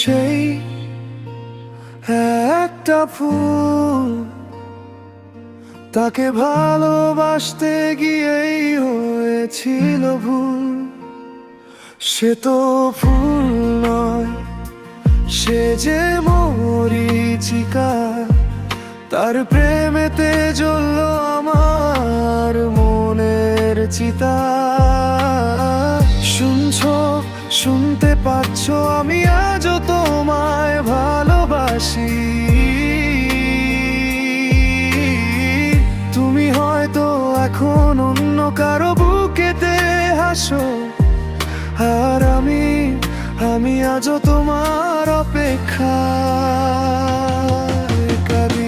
সেই একটা ফুল, তাকে ভালোবাসতে গিয়েই হয়েছিল ভুল। সে তো ফুল নয়, সে যে মরীচিকা, তার প্রেমেতে জ্বলল আমার মনের চিতা। শুনছো, শুনতে পাচ্ছ, আমি আজও তোমায় ভালোবাসি। তুমি হয়তো এখন অন্য কারো বুকেতে হাসো, আর আমি আজও তোমার অপেক্ষায় কাঁদি।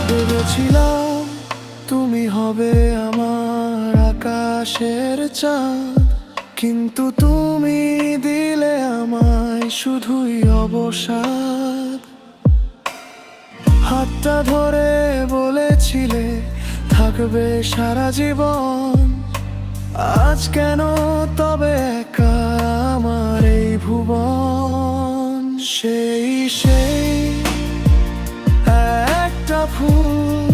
ভেবেছিলাম তুমি হবে আমার আকাশের চাঁদ, কিন্তু তুমি দিলে আমায় শুধুই অবসাদ। হাতটা ধরে বলেছিলে থাকবে সারা জীবন, আজ কেন তবে একা আমার এই ভুবন। সেই একটা ফুল,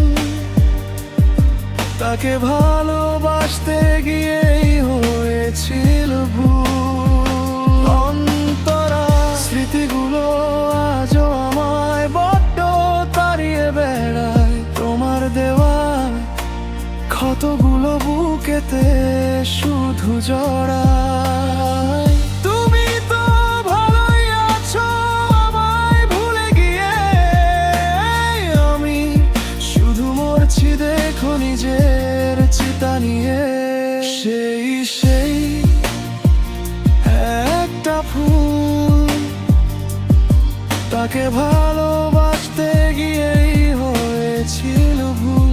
তাকে ভালোবাসতে গিয়েই হয়েছিল ভুল। অন্তরা, স্মৃতিগুলো আজও আমায় বড্ড তাড়িয়ে বেড়ায়। তোমার দেওয়া ক্ষতগুলো বুকেতে শুধু জড়ায়। তুমি তো ভালোই আছো আমায় ভুলে গিয়ে, আমি শুধু মরছি দেখো নিজের চিতা নিয়ে। সেই একটা ফুল, তাকে ভালোবাসতে গিয়েই হয়েছিল ভুল।